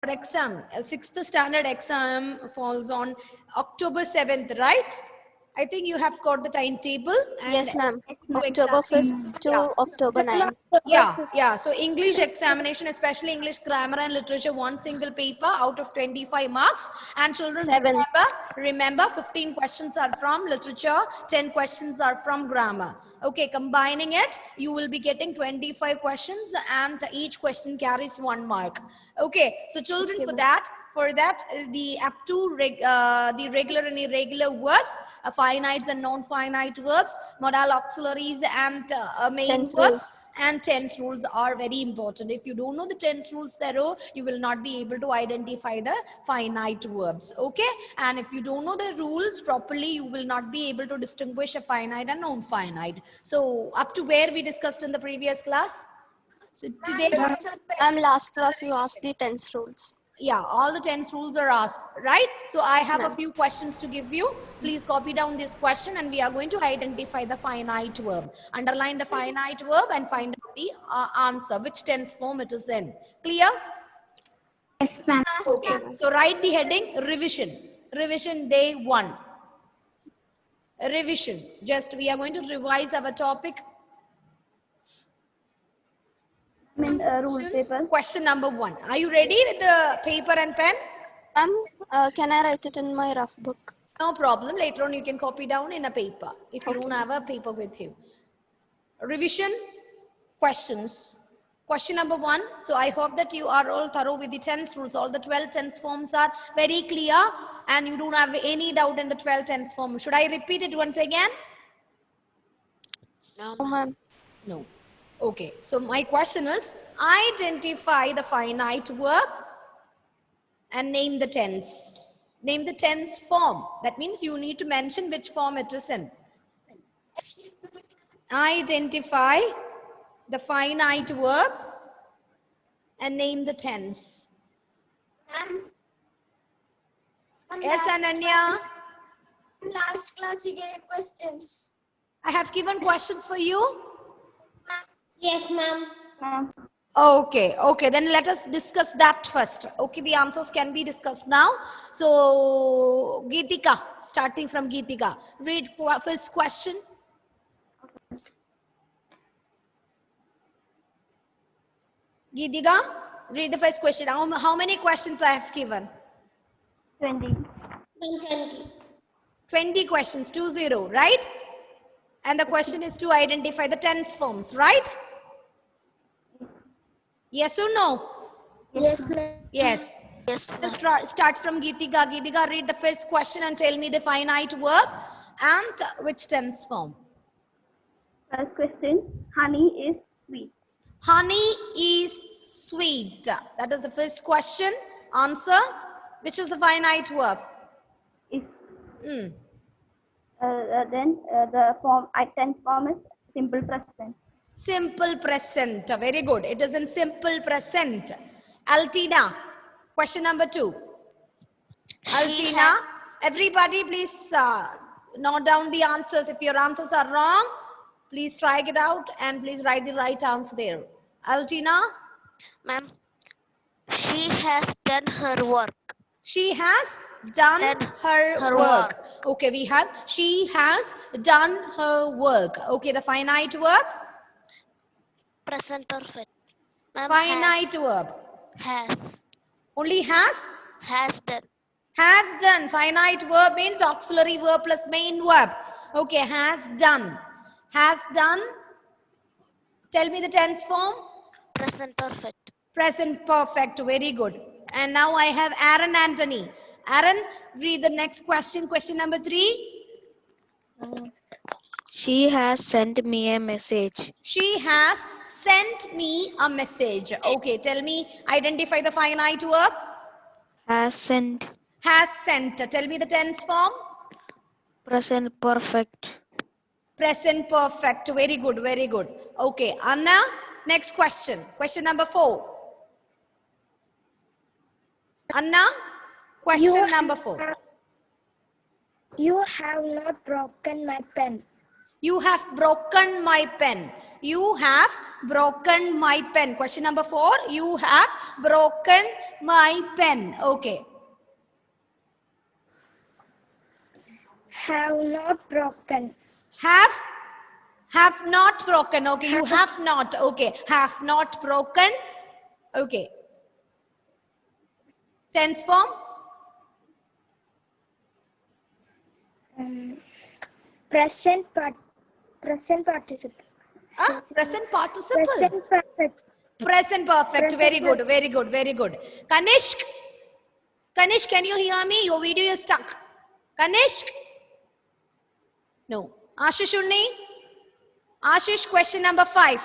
exam, 6th standard exam falls on October 7th, right? I think you have got the timetable. And Yes, ma'am. to October 5th to yeah. October 9th. Yeah. So English examination, especially English grammar and literature, one single paper out of 25 marks. And children, 7th. remember 15 questions are from literature, 10 questions are from grammar. Okay, combining it, you will be getting 25 questions and each question carries 1 mark. Okay, so children, Okay, for that, the up to the regular and irregular verbs, finite and non-finite verbs, modal auxiliaries, and main Tense verbs rules. and tense rules are very important. If you don't know the tense rules, you will not be able to identify the finite verbs. Okay, and if you don't know the rules properly, you will not be able to distinguish a finite and non-finite. So up to where we discussed in the previous class. So today, Last class you asked the tense rules. yeah, all the tense rules are asked, right? So I have a ma'am. few questions to give you. Please copy down this question and we are going to identify the finite verb. Underline the finite verb and find out the answer, which tense form it is in. Clear? Yes, ma'am. Okay. So write the heading revision. Revision day 1. Revision. Just we are going to revise our topic. Rule paper. Question number 1. Are you ready with the paper and pen? Ma'am, can I write it in my rough book? No problem. Later on, you can copy down in a paper if you don't have a paper with you. Revision questions. Question number 1. So I hope that you are all thorough with the tense rules. All the 12 tense forms are very clear and you don't have any doubt in the 12 tense form. Should I repeat it once again? No, ma'am. No. Okay. So my question is, identify the finite verb and name the tense. Name the tense form. That means you need to mention which form it is in. Identify the finite verb and name the tense. Yes, Ananya? Last class you gave questions. I have given questions for you. Yes, ma'am. Okay, then let us discuss that first. Okay, the answers can be discussed now. So, Geetika, starting from Geetika, read first question. Geetika, read the first question. How many questions I have given? 20. 20 questions, 20, right? And the question is to identify the tense forms, right? Yes or no? Yes, ma'am. Yes. Yes, Let's start from Geetika. Geetika, read the first question and tell me the finite verb and which tense form. First question. Honey is sweet. Honey is sweet. That is the first question. Answer. Which is the finite verb? Is Mm. then the tense form is simple present. Simple present. Very good. It is in simple present. Altina, question number 2. Altina, everybody please note down the answers. If your answers are wrong, please try it out and please write the right answer there. Altina? Ma'am, she has done her work. She has done her work. Okay, we have she has done her work. Okay, the finite verb? Present perfect. Ma'am, Finite verb. has. Only has? Has done. Has done. Finite verb means auxiliary verb plus main verb. Okay, has done. Has done. Tell me the tense form. Present perfect. Present perfect. Very good. And now I have Aaron Anthony. Aaron, read the next question. Question number 3. She has sent me a message. She has sent me a message. Okay, tell me, identify the finite verb. Has sent. Has sent. Tell me the tense form. Present perfect. Present perfect. Very good, very good. Okay, Anna, next question. Question number 4. Anna, question number 4. You have not broken my pen. You have broken my pen. You have broken my pen. Question number 4. You have broken my pen. Okay. Have not broken. Have not broken. Okay, you have not. Okay, have not broken. Okay. Tense form. Present participle. Present participle. Present perfect. Present perfect. Present Very good. Very good. Very good. Kanishk. Kanishk, can you hear me? Your video is stuck. Kanishk. No. Ashish Unni. Ashish, question number 5.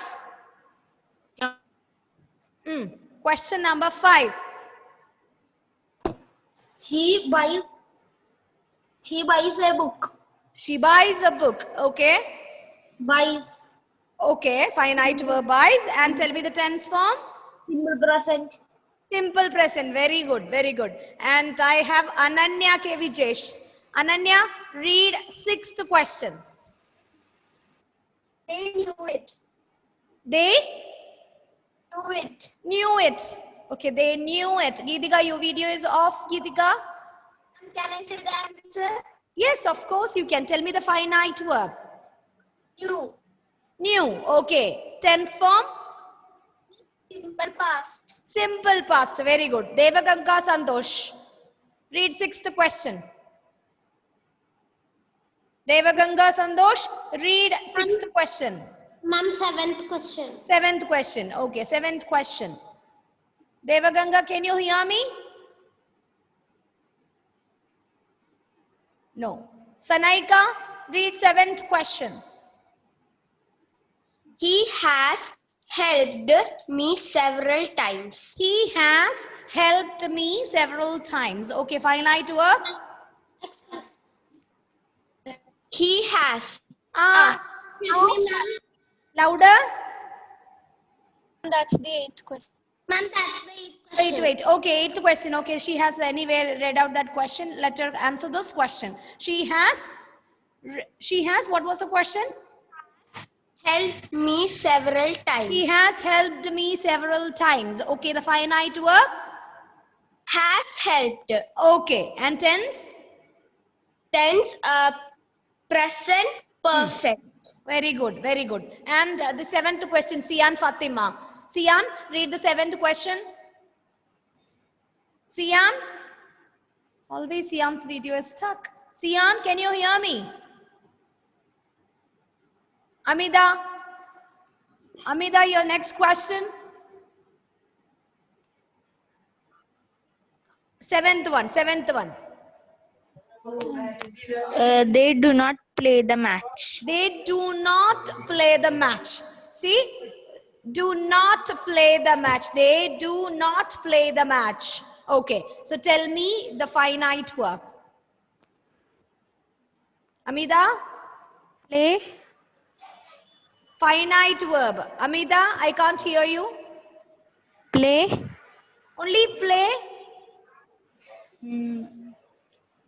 Question number 5. She buys a book. She buys a book. Okay. Buys. Okay. Finite verb buys. And tell me the tense form. Simple present. Simple present. Very good. Very good. And I have Ananya K. Vijesh. Ananya, read 6th question. They knew it. They Knew it. knew it. Okay, they knew it. Geetika, your video is off, Geetika. Can I say the answer? Yes, of course you can. Tell me the finite verb. Knew. Knew. Okay. Tense form. Simple past. Simple past. Very good. Devaganga Santosh. Read 6th question. Devaganga Santosh, read 6th question. Ma'am, 7th question. 7th question. Okay, 7th question. Devaganga, can you hear me? No. Sanaika, read 7th question. He has helped me several times. He has helped me several times. Okay, finite verb. He has. Excuse me, ma'am. Louder. That's the 8th question. Ma'am, that's the 8th question. Wait. Okay, 8th question. Okay, she has anywhere read out that question. Let her answer this question. She has, what was the question? Helped me several times. He has helped me several times. Okay, the finite verb. Has helped. Okay, and tense? Tense present perfect. Very good, very good. And the 7th question, Sian Fatima. Sian, read the 7th question. Sian? Always Sian's video is stuck. Sian, can you hear me? Amida? Amida, your next question. 7th one. They do not play the match. They do not play the match. See? Do not play the match. They do not play the match. Okay. So tell me the finite verb. Amida? Play. Finite verb. Amida, I can't hear you. Play. Only play.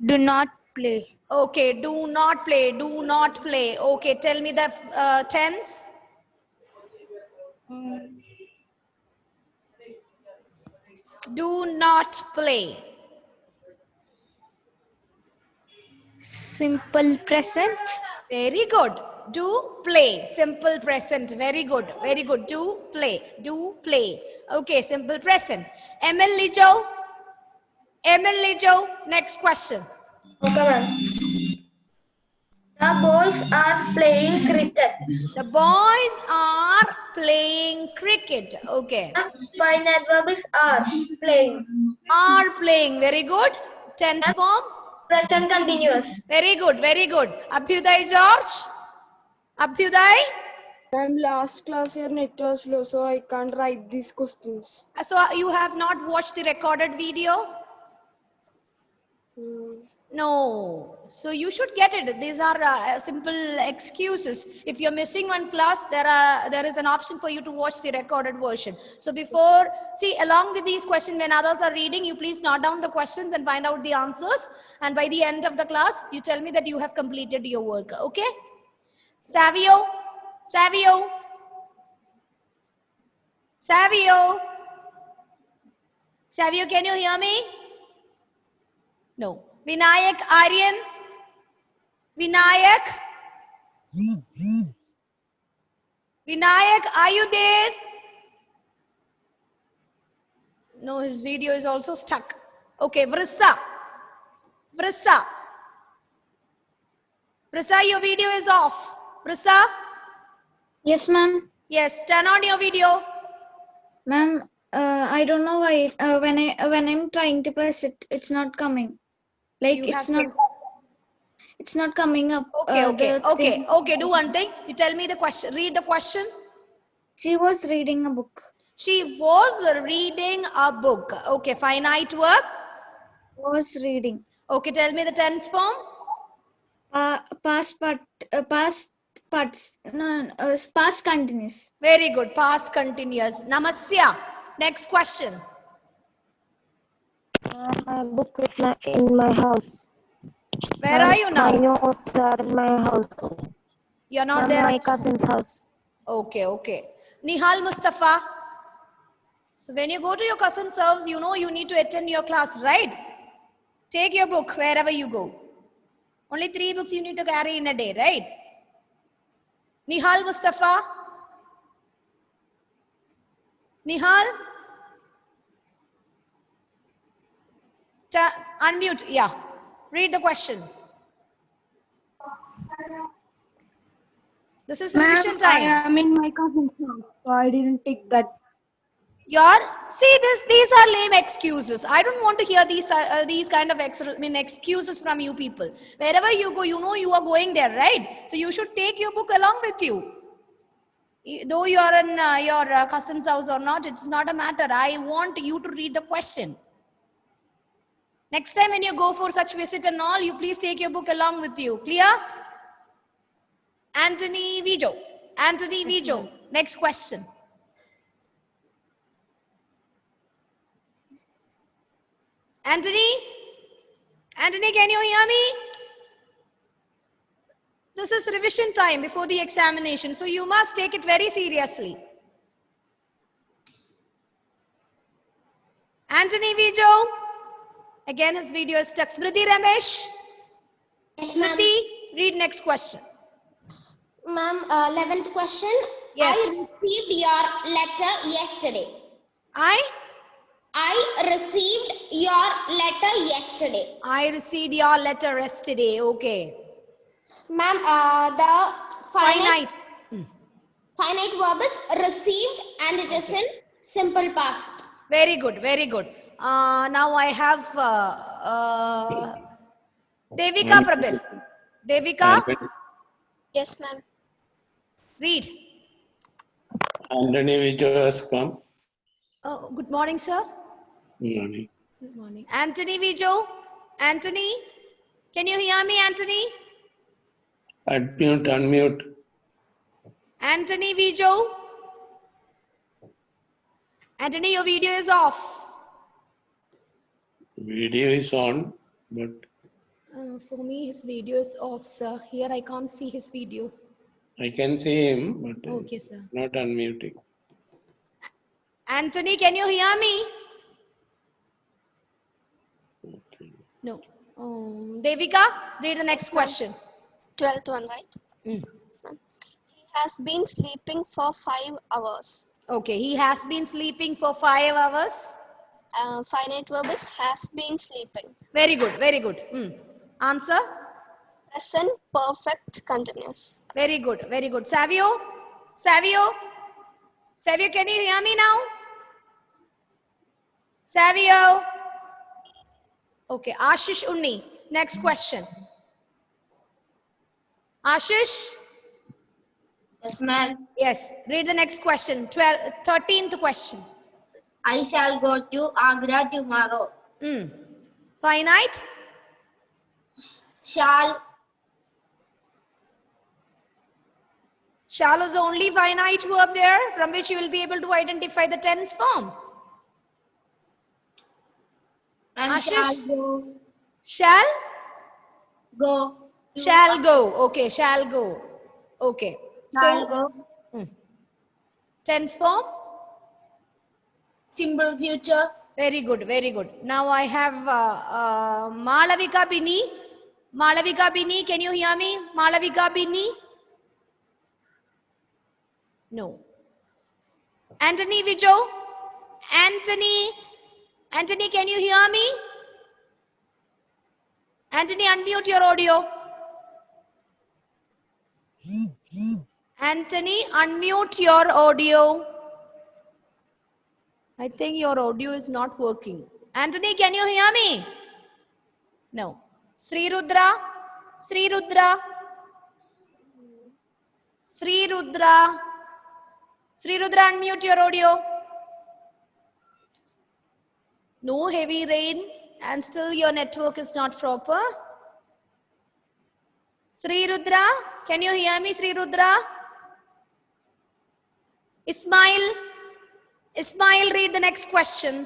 Do not play. Okay. Do not play. Do not play. Okay. Tell me the tense. Do not play. Simple present. Very good. Do play. Simple present. Very good. Very good. Do play. Do play. Okay. Simple present. Emil Lijo. Emil Lijo. Next question. Okay, ma'am. The boys are playing cricket. The boys are playing cricket. Okay. Finite verb is are. Playing. Are playing. Very good. Tense form. Present continuous. Very good. Very good. Abhyuday George. Abhyuday. Ma'am, last class your net was slow, so I can't write these questions. So you have not watched the recorded video? No. So you should get it. These are simple excuses. If you're missing one class, there is an option for you to watch the recorded version. So before, see, along with these questions, when others are reading, you please note down the questions and find out the answers. And by the end of the class, you tell me that you have completed your work. Okay? Savio? Savio? Savio? Savio, can you hear me? No. Vinayak, Aryan? Vinayak? Vinayak, are you there? No, his video is also stuck. Okay, Vrissa. Vrissa. Vrissa, your video is off. Vrissa? Yes, ma'am. Yes, turn on your video. Ma'am, I don't know why. When I'm trying to press it, it's not coming. Like You have it's not. some- It's not coming up. Okay, okay, the okay, thing. okay. Do one thing. You tell me the question. Read the question. She was reading a book. She was reading a book. Okay, finite verb. Was reading. Okay, tell me the tense form. Past parts. No, past continuous. Very good. Past continuous. Namasya. Next question. My book is in my house. Where are you My now? notes are in my house. You're not From there. my cousin's house. Okay, okay. Nihal Mustafa. So when you go to your cousin's house, you know you need to attend your class, right? Take your book wherever you go. Only 3 books you need to carry in a day, right? Nihal Mustafa. Nihal? Unmute, yeah. Read the question. This is revision Ma'am, I time. am in my cousin's house, so I didn't take that. These are lame excuses. I don't want to hear these kind of excuses from you people. Wherever you go, you know you are going there, right? So you should take your book along with you. Though you are in your cousin's house or not, it's not a matter. I want you to read the question. Next time when you go for such visit and all, you please take your book along with you. Clear? Anthony Vijo. Anthony Vijo. Next question. Anthony? Anthony, can you hear me? This is revision time before the examination, so you must take it very seriously. Anthony Vijo. Again, his video is stuck. Smriti Ramesh. Yes, ma'am. Smriti, read next question. Ma'am, 11th question. Yes. I received your letter yesterday. I received your letter yesterday. I received your letter yesterday. Okay. Ma'am, the Finite. finite verb is received and it is in simple past. Very good. Very good. Now I have Devika Prabil. Devika, Yes, ma'am. read. Anthony Vijo has come. Oh, good morning, sir. Good morning. Good morning. Anthony Vijo. Anthony, can you hear me, Anthony? Unmute. Anthony Vijo. Anthony, your video is off. Video is on, but For me, his video is off, sir. Here I can't see his video. I can see him, but Okay, sir. not unmuting. Anthony, can you hear me? Okay. No. Devika, read the next question. 12th one, right? Mm. He has been sleeping for 5 hours. Okay, he has been sleeping for 5 hours. Finite verb is has been sleeping. Very good, very good. Answer? Present perfect continuous. Very good, very good. Savio? Savio? Savio, can you hear me now? Savio? Okay, Ashish Unni. Next question. Ashish? Yes, ma'am. Yes, read the next question. 13th question. I shall go to Agra tomorrow. Finite? Shall Shall is the only finite verb there from which you will be able to identify the tense form. and Ashish? shall go. Shall? Go. to Shall go. Okay, shall go. Okay. Shall So, tense form. simple future. Very good, very good. Now I have Malavika Bini. Malavika Bini, can you hear me? Malavika Bini? No. Anthony Vijo? Anthony, can you hear me? Anthony, unmute your audio. Anthony, unmute your audio. I think your audio is not working. Anthony, can you hear me? No. Sri Rudra? Sri Rudra? Sri Rudra? Sri Rudra, unmute your audio. No heavy rain and still your network is not proper. Sri Rudra, can you hear me, Sri Rudra? Ismail, read the next question.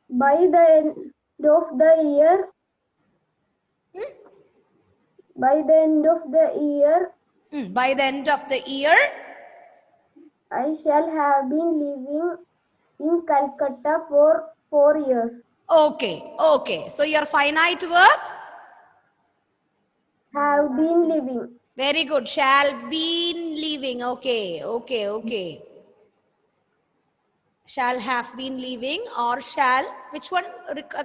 By the end of the year, By the end of the year, I shall have been living in Calcutta for 4 years. Okay. So your finite verb? Have been living. Very good. Shall been living. Okay. Shall have been living or shall, which one?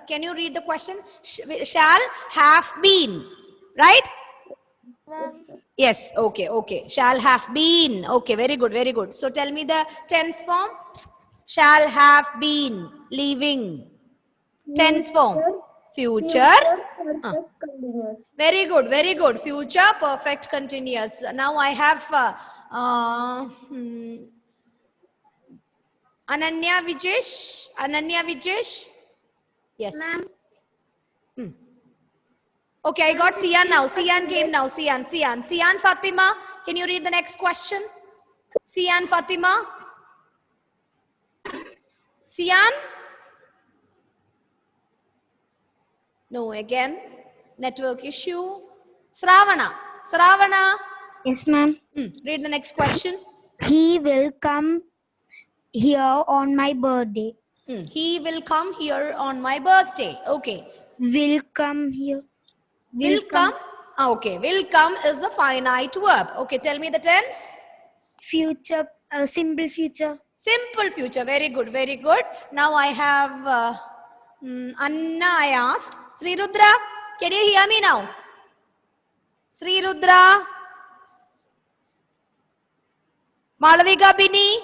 Can you read the question? Shall have been, right? Yes, okay. Shall have been. Okay, very good. So tell me the tense form. Shall have been living. Tense form. Future. Perfect continuous. Very good. Future perfect continuous. Now I have Ananya Vijesh. Yes. Ma'am. Okay, I got Sian now. Sian came now. Sian Fatima, can you read the next question? Sian Fatima. Sian? No, again. Network issue. Sravana. Yes, ma'am. Read the next question. He will come here on my birthday. He will come here on my birthday. Okay. Will come here. Will come. Okay. Will come is a finite verb. Okay. Tell me the tense. Future, simple future. Simple future. Very good. Now I have Anna. I asked. Sri Rudra, can you hear me now? Sri Rudra. Malavika Bini.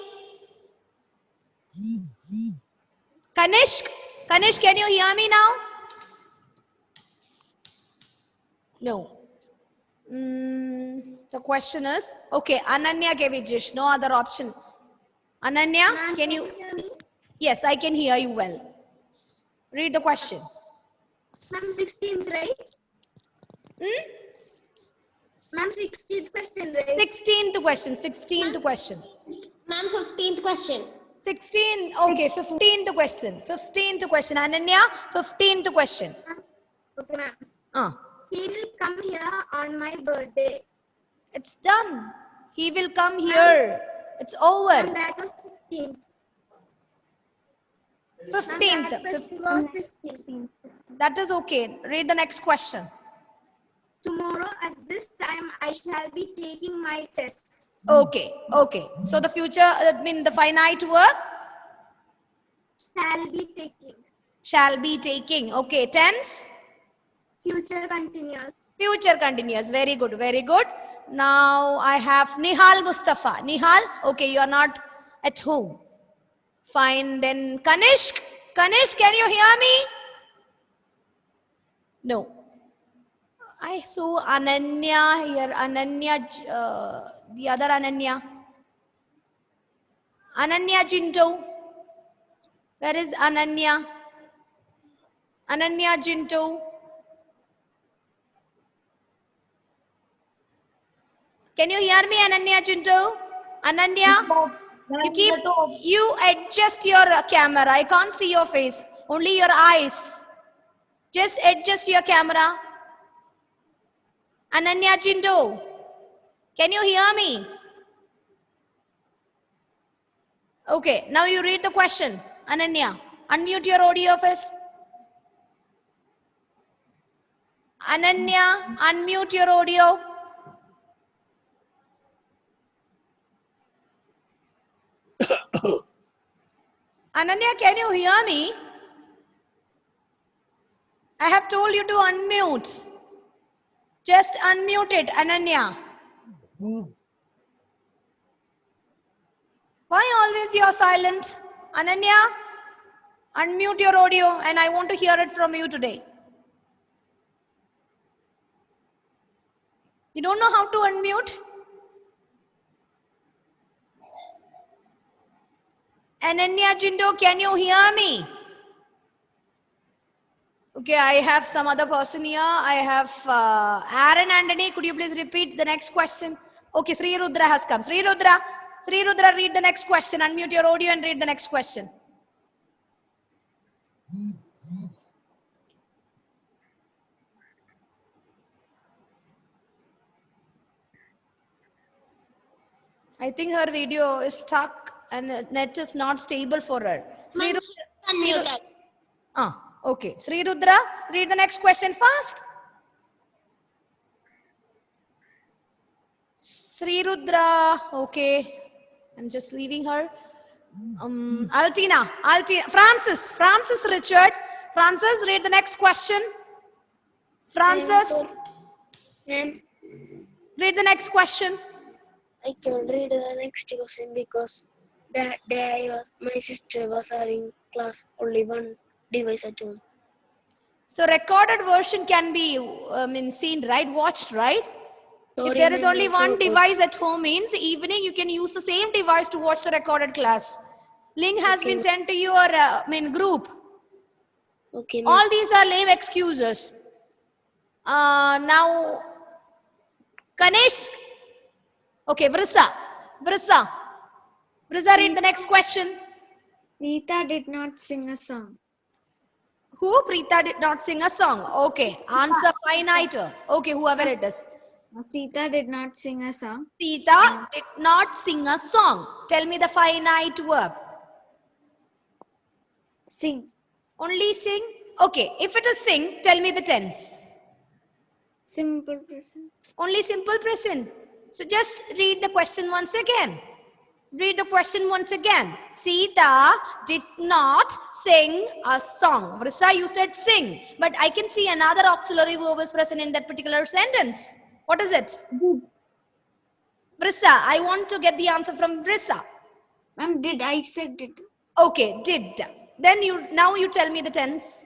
Kanishk, can you hear me now? No. The question is, okay, Ananya Kevijish, no other option. Ananya, can you? Hear me? Yes, I can hear you well. Read the question. Ma'am, 16th, right? Ma'am, 16th question, right? 16th question. Ma'am, 15th question. 16, okay, 15th question. Ananya, 15th question. Okay, ma'am. He will come here on my birthday. It's done. He will come here. It's over. And that was 16th. 15th. That question was 15th. That is okay. Read the next question. Tomorrow at this time, I shall be taking my test. Okay. So the future, the finite verb? Shall be taking. Okay. Tense? Future continuous. Very good. Now I have Nihal Mustafa. Nihal, okay, you are not at home. Fine. Then Kanishk, can you hear me? No. I saw Ananya here. The other Ananya. Ananya Jinto. Where is Ananya? Ananya Jinto. Can you hear me, Ananya Jinto? Ananya? You adjust your camera. I can't see your face. Only your eyes. Just adjust your camera. Ananya Jinto. Can you hear me? Okay, now you read the question. Ananya, unmute your audio first. Ananya, unmute your audio. Ananya, can you hear me? I have told you to unmute. Just unmute it, Ananya. Why always you are silent? Ananya, unmute your audio and I want to hear it from you today. You don't know how to unmute? Ananya Jindo, can you hear me? Okay, I have some other person here. I have Aaron Anthony. Could you please repeat the next question? Okay, Sri Rudra has come. Sri Rudra, read the next question. Unmute your audio and read the next question. I think her video is stuck and the net is not stable for her. Sri Ma'am, unmuted. Okay. Sri Rudra, read the next question fast. Sri Rudra, okay. I'm just leaving her. Altina, Francis Richard. Francis, read the next question. Francis, Ma'am, read the next question. I can read the next question because that day my sister was having class only one device at home. So recorded version can be seen, right? Watched, right? If there is only one device at home, means evening you can use the same device to watch the recorded class. Link has been sent to your group. Okay, ma'am. All these are lame excuses. Now, Ganesh. Okay, Vrissa, read the next question. Preeta did not sing a song. Who? Preeta did not sing a song. Okay, answer finite. Okay, whoever it is. Sita did not sing a song. Sita did not sing a song. Tell me the finite verb. Sing. Only sing? Okay, if it is sing, tell me the tense. Simple present. Only simple present. So just read the question once again. Read the question once again. Sita did not sing a song. Vrissa, you said sing. But I can see another auxiliary verb is present in that particular sentence. What is it? Did. Vrissa, I want to get the answer from Vrissa. Ma'am, did. I said did. Okay, did. Then now you tell me the tense.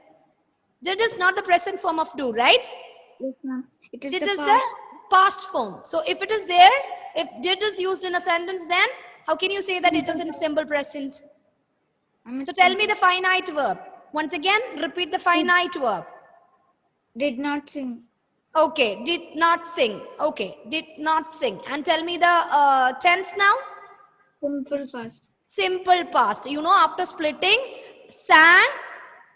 Did is not the present form of do, right? Yes, ma'am. It is Did the is past. the past form. So if it is there, if did is used in a sentence, then how can you say that it is in simple present? So tell me the finite verb. Once again, repeat the finite verb. Did not sing. Okay, did not sing. Okay, did not sing. And tell me the tense now. Simple past. Simple past. You know, after splitting, sang,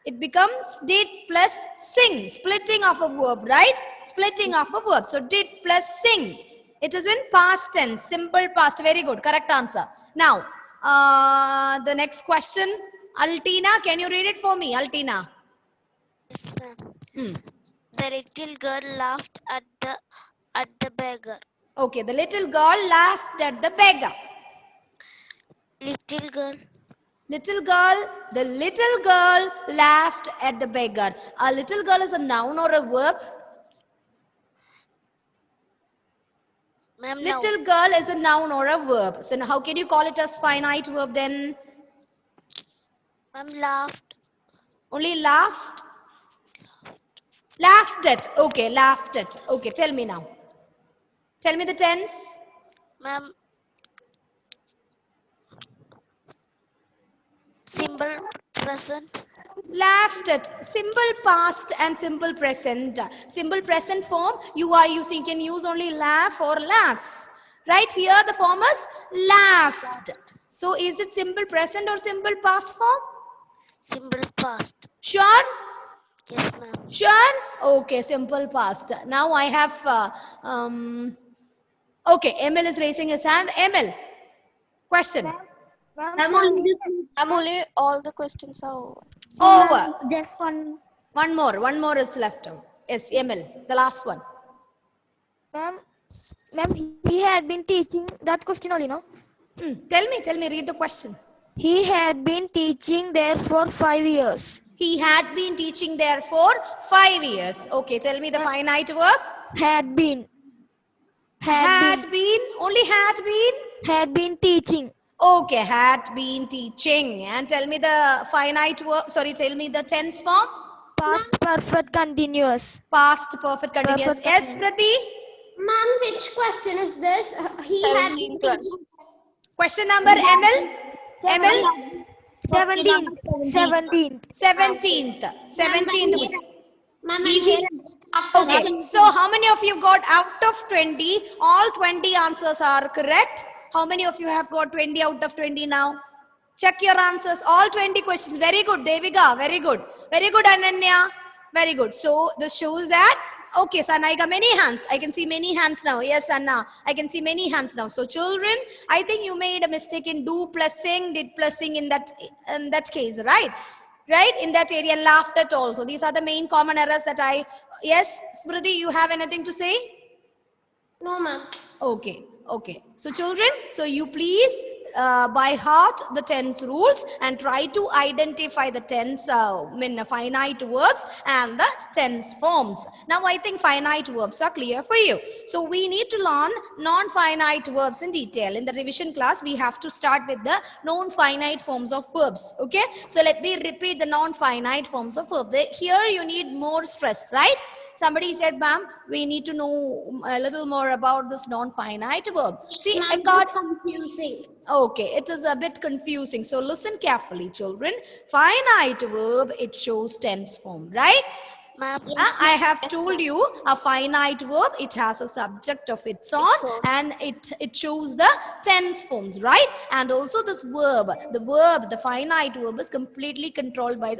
it becomes did plus sing. Splitting of a verb, right? Splitting of a verb. So did plus sing. It is in past tense. Simple past. Very good. Correct answer. Now, the next question. Altina, can you read it for me? Altina. Yes, ma'am. The little girl laughed at the beggar. Okay, the little girl laughed at the beggar. Little girl. The little girl laughed at the beggar. A little girl is a noun or a verb? Ma'am, Little girl is a noun or a verb. So how can you call it as finite verb then? Ma'am, laughed. Only laughed? Laughed at. Okay, laughed at. Okay, tell me now. Tell me the tense. Ma'am, simple present. Laughed at. Simple past and simple present. Simple present form, you can use only laugh or laughs. Right here, the form is laughed. So is it simple present or simple past form? Simple past. Sure? Yes, ma'am. Sure? Okay, simple past. Now I have Okay, Emil is raising his hand. Emil, question. I'm only I'm only all the questions are over. Over. Just one. One more is left out. Yes, Emil, the last one. Ma'am, he had been teaching that question only, no? Tell me, read the question. He had been teaching there for 5 years. He had been teaching there for 5 years. Okay, tell me the finite verb. Had been. Had been, only has been. Had been teaching. Okay, had been teaching. And tell me the finite verb, tell me the tense form. Past perfect continuous. Past perfect continuous. Perfect Yes, Prati? Ma'am, which question is this? He had been 17th one. teaching. Question number, Emil? Emil? 17th. 17th. Ma'am, and here after Okay, that. so how many of you got out of 20? All 20 answers are correct. How many of you have got 20 out of 20 now? Check your answers. All 20 questions. Very good, Devika. Very good. Very good, Ananya. Very good. So this shows that, okay, Sanaika, many hands. I can see many hands now. Yes, Anna. I can see many hands now. So children, I think you made a mistake in did plusing in that case, right? Right, in that area, and laughed at all. So these are the main common errors that yes, Smriti, you have anything to say? No, ma'am. Okay. So children, so you please by heart the tense rules and try to identify the tense finite verbs and the tense forms. Now I think finite verbs are clear for you. So we need to learn non-finite verbs in detail. In the revision class, we have to start with the non-finite forms of verbs. Okay. So let me repeat the non-finite forms of verbs. Here you need more stress, right? Somebody said, ma'am, we need to know a little more about this non-finite verb. See, I got confusing. Okay, it is a bit confusing. So listen carefully, children. Finite verb, it shows tense form, right? I have told you a finite verb, it has a subject of its own and it shows the tense forms, right? And also this verb, the finite verb is completely controlled by it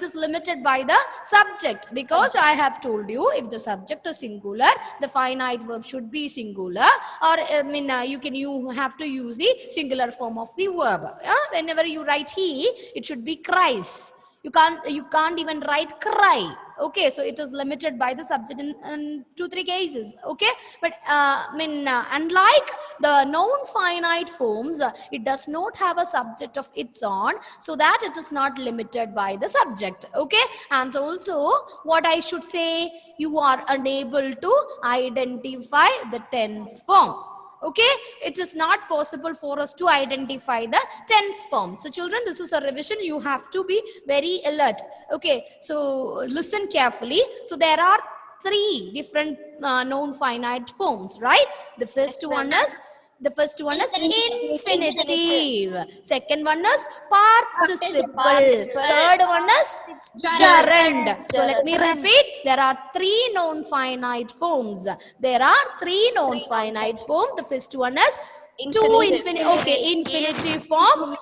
is limited by the subject, because I have told you if the subject is singular, the finite verb should be singular, or you have to use the singular form of the verb. Whenever you write he, it should be cries. You can't even write cry. Okay, so it is limited by the subject in 2-3 cases. Okay, but unlike the non-finite forms, it does not have a subject of its own, so that it is not limited by the subject. Okay, and also what I should say, you are unable to identify the tense form. Okay, it is not possible for us to identify the tense form. So children, this is a revision. You have to be very alert. Okay, so listen carefully. So there are 3 different non-finite forms, right? The first one is infinitive. Second one is participle. Third one is gerund. So let me repeat. There are 3 non-finite forms. There are 3 non-finite forms. The first one is infinitive form.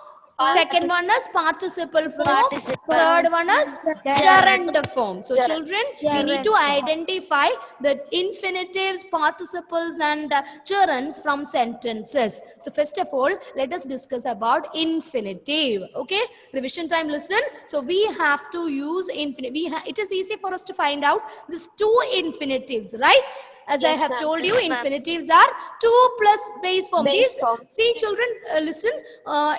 Second one is participle form. Third one is gerund form. So children, we need to identify the infinitives, participles and gerunds from sentences. So first of all, let us discuss about infinitive. Okay, revision time, listen. So we have to use infinitive. It is easy for us to find out these 2 infinitives, right? As I have told you, infinitives are 2 plus base form. See children, listen,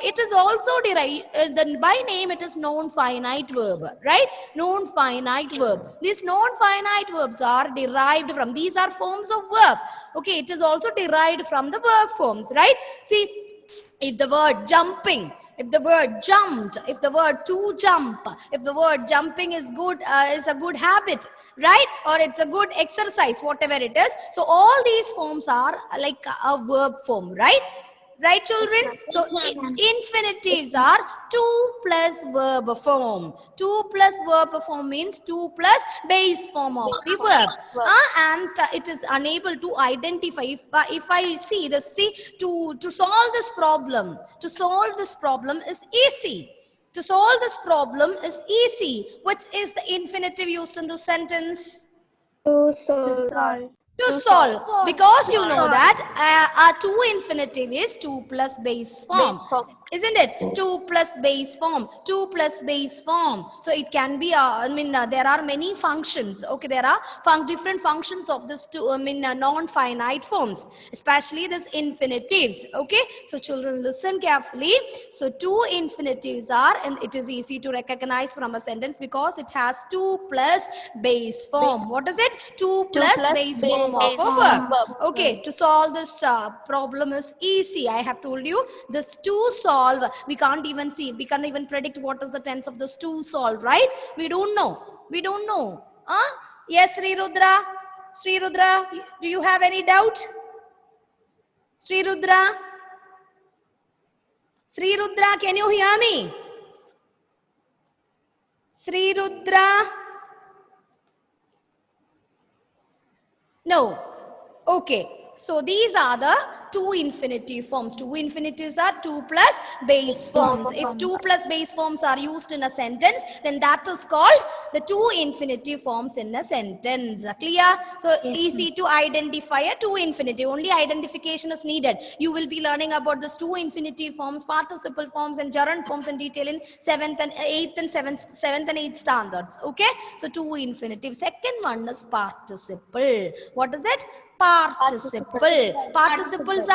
it is also derived, by name it is non-finite verb, right? Non-finite verb. These non-finite verbs are derived from, these are forms of verb. Okay, it is also derived from the verb forms, right? See, if the word jumping, if the word jumped, if the word to jump, if the word jumping is good, is a good habit, right? Or it's a good exercise, whatever it is. So all these forms are like a verb form, right? Right, children? So infinitives are 2 plus verb form. 2 plus verb form means 2 plus base form of the verb. And it is unable to identify. If I see this, to solve this problem, is easy. To solve this problem is easy. Which is the infinitive used in the sentence? To solve. To solve, because you know that our two infinitive is 2 plus base form. Isn't it? 2 plus base form, 2 plus base form. So it can be, there are many functions. Okay, there are different functions of this two, non-finite forms, especially this infinitives. Okay, so children listen carefully. So two infinitives are, and it is easy to recognize from a sentence because it has 2 plus base form. What is it? 2 plus base form of a verb. Okay, to solve this problem is easy. I have told you this to solve, we can't even predict what is the tense of this to solve, right? We don't know. Yes, Sri Rudra, do you have any doubt? Sri Rudra, can you hear me? Sri Rudra? No. Okay. So these are the two infinitive forms. Two infinitives are 2 plus base forms. If 2 plus base forms are used in a sentence, then that is called the two infinitive forms in a sentence. Clear? So easy to identify a two infinitive. Only identification is needed. You will be learning about this two infinitive forms, participle forms and gerund forms in detail in 7th and 8th standards. Okay? So two infinitive. Second one is participle. What is it? Participle. Participles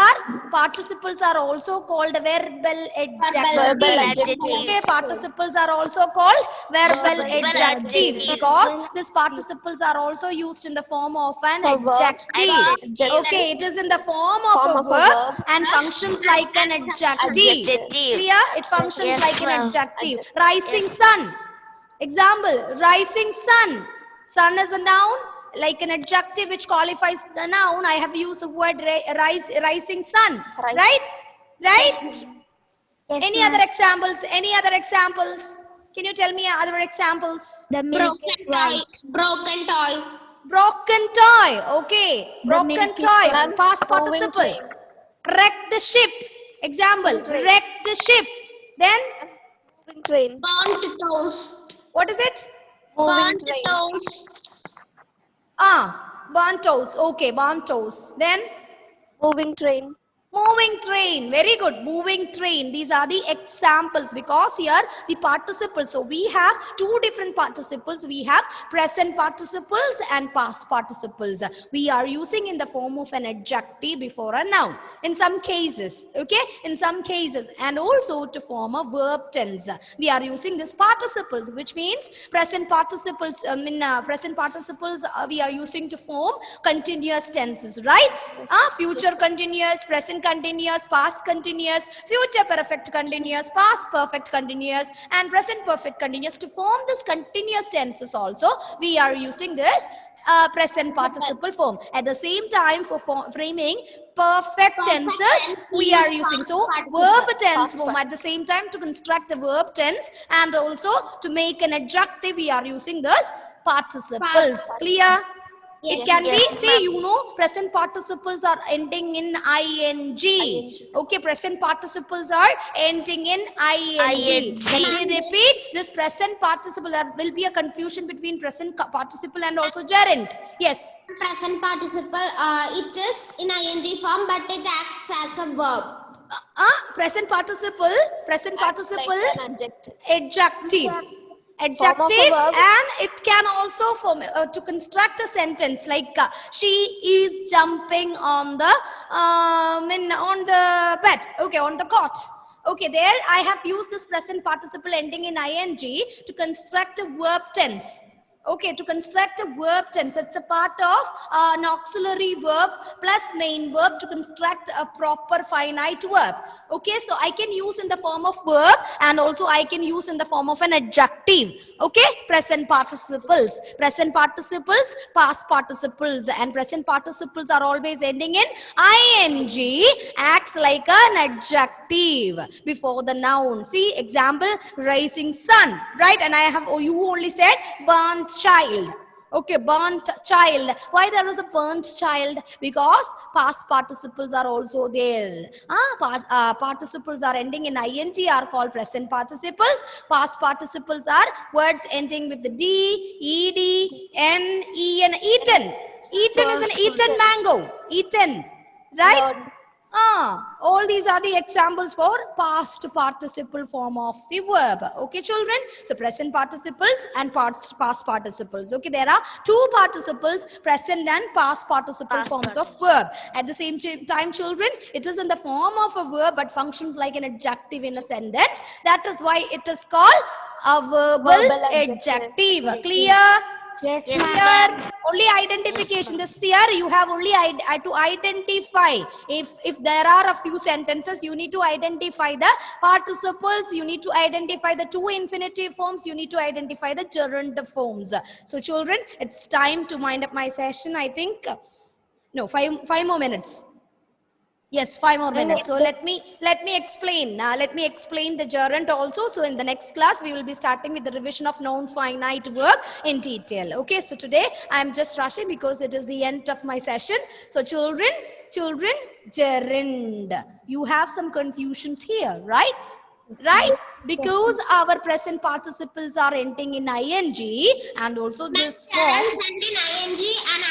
are also called verbal adjectives. Okay, participles are also called verbal adjectives because these participles are also used in the form of an adjective. Okay, it is in the form of a verb and functions like an adjective. Clear? It functions like an adjective. Rising sun. Example, rising sun. Sun is a noun. Like an adjective which qualifies the noun, I have used the word rising sun. Right? Yes, Any other examples? Can you tell me other examples? The milk is white. Broken toy. Broken toy. Okay. Broken toy. Past participle. Wreck the ship. Example. Wreck the ship. Then? Moving train. Burnt toast. What is it? Burnt toast. Burnt toast. Okay, burnt toast. Then? Moving train. Moving train. Very good. Moving train. These are the examples because here the participles. So we have two different participles. We have present participles and past participles. We are using in the form of an adjective before a noun. In some cases. Okay. In some cases. And also to form a verb tense. We are using this participles, which means present participles. Present participles we are using to form continuous tenses. Right? Future continuous, present continuous, past continuous, future perfect continuous, past perfect continuous, and present perfect continuous. To form this continuous tenses also, we are using this present participle form. At the same time, for framing perfect tenses, we are using verb tense form at the same time to construct the verb tense, and also to make an adjective, we are using this participles. Clear? It can be, say, present participles are ending in ing. Okay, present participles are ending in ing. Let me repeat, this present participle, there will be a confusion between present participle and also gerund. Yes. Present participle, it is in ing form, but it acts as a verb. Present participle, like an adjective. Adjective, and it can also form to construct a sentence like she is jumping on the bed. Okay, on the cot. Okay, there I have used this present participle ending in ing to construct a verb tense. Okay, to construct a verb tense, it's a part of an auxiliary verb plus main verb to construct a proper finite verb. Okay, so I can use in the form of verb and also I can use in the form of an adjective. Okay, present participles, past participles, and present participles are always ending in ing, acts like an adjective before the noun. See, example, rising sun, right? And you only said burnt child. Okay, burnt child. Why there is a burnt child? Because past participles are also there. Participles are ending in ing are called present participles. Past participles are words ending with the d, ed, n, e, and eaten. Eaten is an eaten mango. Eaten. Right? All these are the examples for past participle form of the verb. Okay, children? So present participles and past participles. Okay, there are two participles, present and past participle forms of verb. At the same time, children, it is in the form of a verb but functions like an adjective in a sentence. That is why it is called a verbal adjective. Clear? Yes, Here only identification. This here you have only to identify. If there are a few sentences, you need to identify the participles. You need to identify the two infinitive forms. You need to identify the gerund forms. So children, it's time to wind up my session. I think no, five more minutes. Yes, 5 more minutes. So let me explain. Let me explain the gerund also. So in the next class, we will be starting with the revision of noun finite verb in detail. Okay. So today I am just rushing because it is the end of my session. So children, gerund. You have some confusions here, right? Right? Because our present participles are ending in ing and also this form. Gerunds end in ing and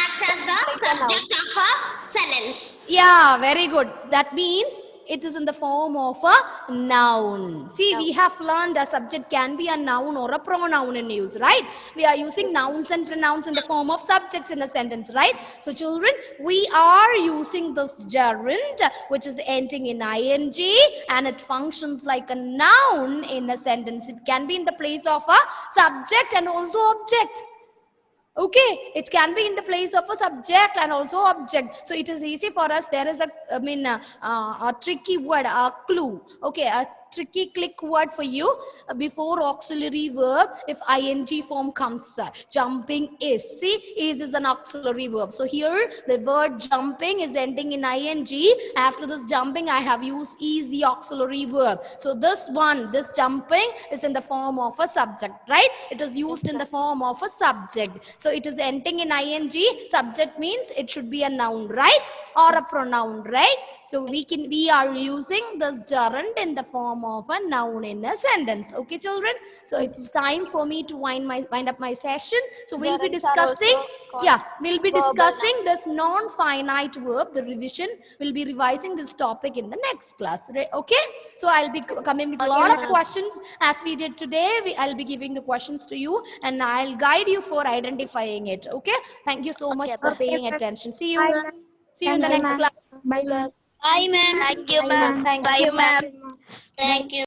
act as the subject of a sentence. Yeah, very good. That means it is in the form of a noun. See, we have learned a subject can be a noun or a pronoun in use, right? We are using nouns and pronouns in the form of subjects in a sentence, right? So children, we are using this gerund which is ending in ing and it functions like a noun in a sentence. It can be in the place of a subject and also object. Okay, it can be in the place of a subject and also object. So it is easy for us. There is a tricky word, a clue. Okay, a tricky click word for you. Before auxiliary verb, if ing form comes, jumping is. See, is an auxiliary verb. So here the word jumping is ending in ing. After this jumping, I have used is the auxiliary verb. So this jumping is in the form of a subject, right? It is used in the form of a subject. So it is ending in ing. Subject means it should be a noun, right? Or a pronoun, right? So we are using this gerund in the form of a noun in a sentence. Okay, children? So it's time for me to wind up my session. So we'll be discussing, we'll be discussing this non-finite verb, the revision. We'll be revising this topic in the next class. Okay? So I'll be coming with a lot of questions as we did today. I'll be giving the questions to you and I'll guide you for identifying it. Okay? Thank you so much for paying attention. See you. See you in the next class. Bye, ma'am. Bye, ma'am. Thank you, ma'am. Bye, ma'am. Thank you.